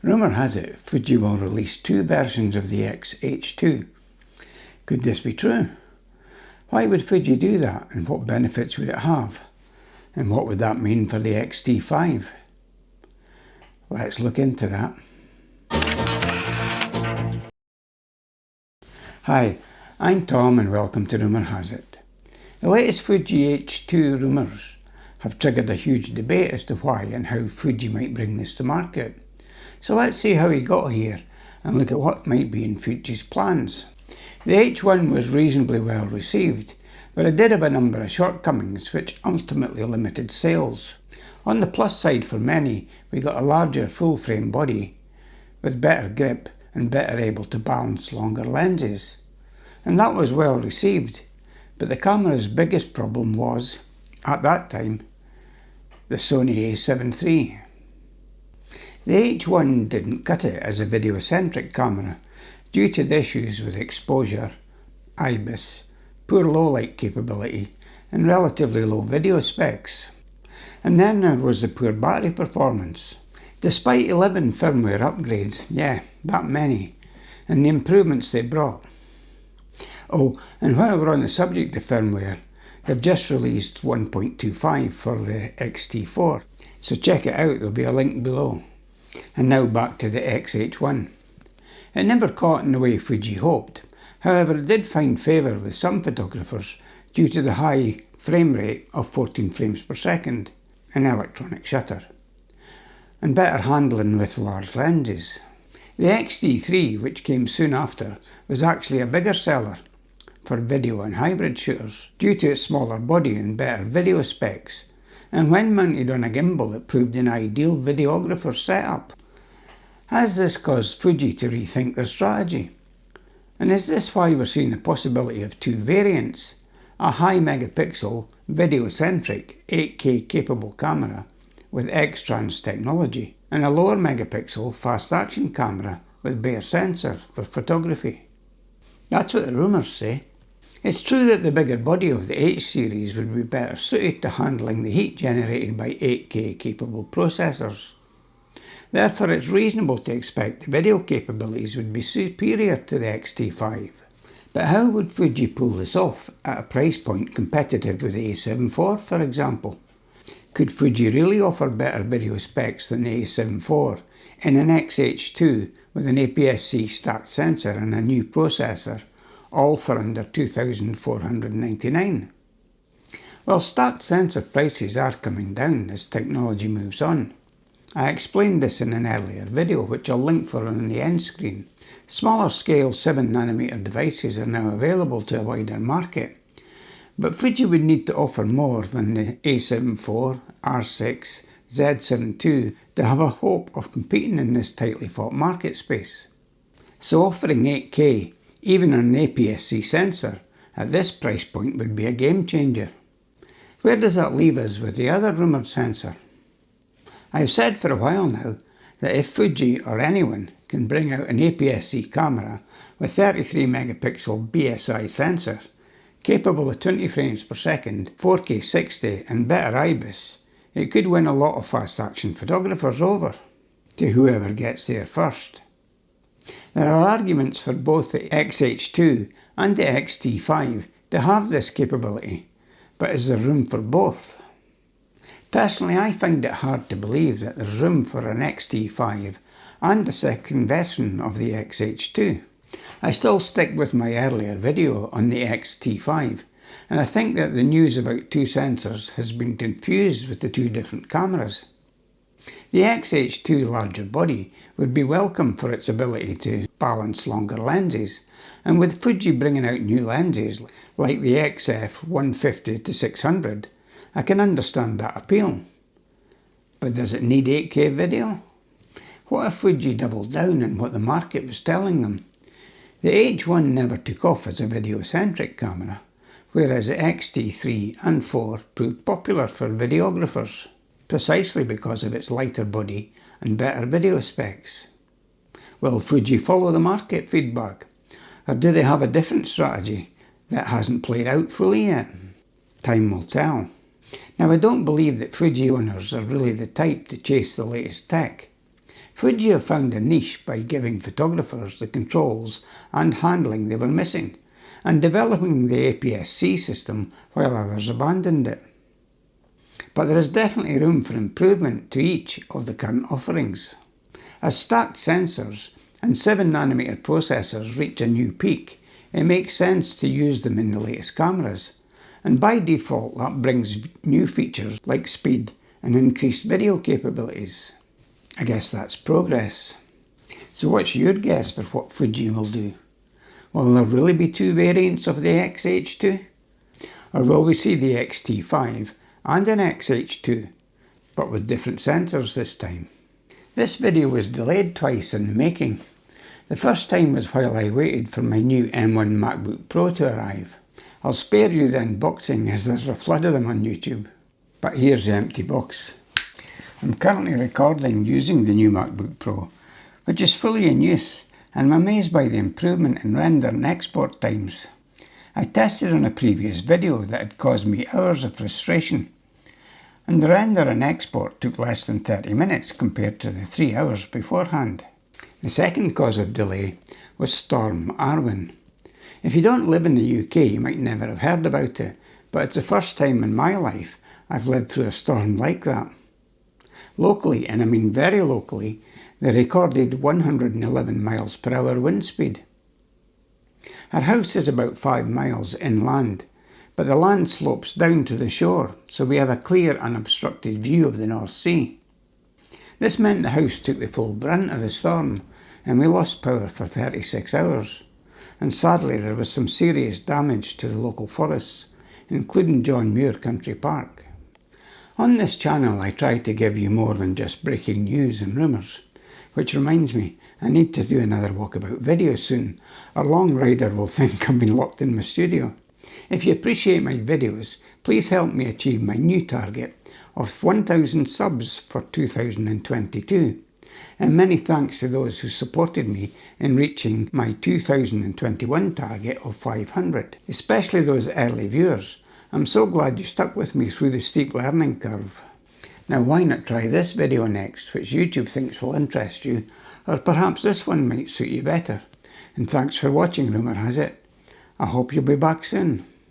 Rumour has it Fuji will release 2 versions of the X-H2. Could this be true? Why would Fuji do that, and what benefits would it have? And what would that mean for the XT5? Let's look into that. Hi, I'm Tom and welcome to Rumour Has It. The latest Fuji H2 rumours have triggered a huge debate as to why and how Fuji might bring this to market. So let's see how he got here and look at what might be in Fuji's plans. The H1 was reasonably well received, but it did have a number of shortcomings which ultimately limited sales. On the plus side for many, we got a larger full frame body with better grip and better able to balance longer lenses. And that was well received, but the camera's biggest problem was, at that time, the Sony a7 III. The H1 didn't cut it as a video-centric camera due to the issues with exposure, IBIS, poor low-light capability and relatively low video specs. And then there was the poor battery performance. Despite 11 firmware upgrades, yeah, that many, and the improvements they brought. Oh, and while we're on the subject of firmware, they've just released 1.25 for the XT4, so check it out, there'll be a link below. And now back to the X-H1. It never caught in the way Fuji hoped, however it did find favour with some photographers due to the high frame rate of 14 frames per second, an electronic shutter, and better handling with large lenses. The XT3, which came soon after, was actually a bigger seller for video and hybrid shooters due to its smaller body and better video specs, and when mounted on a gimbal it proved an ideal videographer's setup. Has this caused Fuji to rethink their strategy? And is this why we're seeing the possibility of 2 variants? A high megapixel, video-centric, 8K capable camera with X-Trans technology, and a lower megapixel fast action camera with bare sensor for photography? That's what the rumours say. It's true that the bigger body of the H series would be better suited to handling the heat generated by 8K capable processors. Therefore it's reasonable to expect the video capabilities would be superior to the XT5. But how would Fuji pull this off at a price point competitive with the a7 IV, for example? Could Fuji really offer better video specs than the a7 IV in an X-H2 with an APS-C stacked sensor and a new processor, all for under $2,499? Well, stacked sensor prices are coming down as technology moves on. I explained this in an earlier video which I'll link for on the end screen. Smaller scale 7nm devices are now available to a wider market, but Fuji would need to offer more than the a7 IV, R6, Z7 II to have a hope of competing in this tightly fought market space. So offering 8K, even on an APS-C sensor, at this price point would be a game changer. Where does that leave us with the other rumoured sensor? I've said for a while now that if Fuji or anyone can bring out an APS-C camera with 33 megapixel BSI sensor, capable of 20 frames per second, 4K 60 and better IBIS, it could win a lot of fast action photographers over to whoever gets there first. There are arguments for both the X-H2 and the XT5 to have this capability, but is there room for both? Personally, I find it hard to believe that there's room for an XT5 and the second version of the X-H2. I still stick with my earlier video on the XT5, and I think that the news about 2 sensors has been confused with the 2 different cameras. The X-H2 larger body would be welcome for its ability to balance longer lenses, and with Fuji bringing out new lenses like the XF 150-600, I can understand that appeal. But does it need 8K video? What if Fuji doubled down on what the market was telling them? The H1 never took off as a video-centric camera, whereas the XT3 and 4 proved popular for videographers, precisely because of its lighter body and better video specs. Will Fuji follow the market feedback, or do they have a different strategy that hasn't played out fully yet? Time will tell. Now, I don't believe that Fuji owners are really the type to chase the latest tech. Fuji have found a niche by giving photographers the controls and handling they were missing, and developing the APS-C system while others abandoned it. But there is definitely room for improvement to each of the current offerings. As stacked sensors and 7nm processors reach a new peak, it makes sense to use them in the latest cameras, and by default that brings new features like speed and increased video capabilities. I guess that's progress. So what's your guess for what Fuji will do? Will there really be two variants of the X-H2? Or will we see the XT5 and an X-H2, but with different sensors this time? This video was delayed twice in the making. The first time was while I waited for my new M1 MacBook Pro to arrive. I'll spare you the unboxing as there's a flood of them on YouTube. But here's the empty box. I'm currently recording using the new MacBook Pro, which is fully in use, and I'm amazed by the improvement in render and export times. I tested on a previous video that had caused me hours of frustration, and the render and export took less than 30 minutes compared to the 3 hours beforehand. The second cause of delay was Storm Arwen. If you don't live in the UK, you might never have heard about it, but it's the first time in my life I've lived through a storm like that. Locally, and I mean very locally, they recorded 111 miles per hour wind speed. Our house is about 5 miles inland, but the land slopes down to the shore, so we have a clear unobstructed view of the North Sea. This meant the house took the full brunt of the storm, and we lost power for 36 hours. And sadly there was some serious damage to the local forests, including John Muir Country Park. On this channel I try to give you more than just breaking news and rumours, which reminds me, I need to do another walkabout video soon, or Long Rider will think I've been locked in my studio. If you appreciate my videos, please help me achieve my new target of 1,000 subs for 2022. And many thanks to those who supported me in reaching my 2021 target of 500, especially those early viewers. I'm so glad you stuck with me through the steep learning curve. Now why not try this video next, which YouTube thinks will interest you, or perhaps this one might suit you better. And thanks for watching Rumour Has It. I hope you'll be back soon.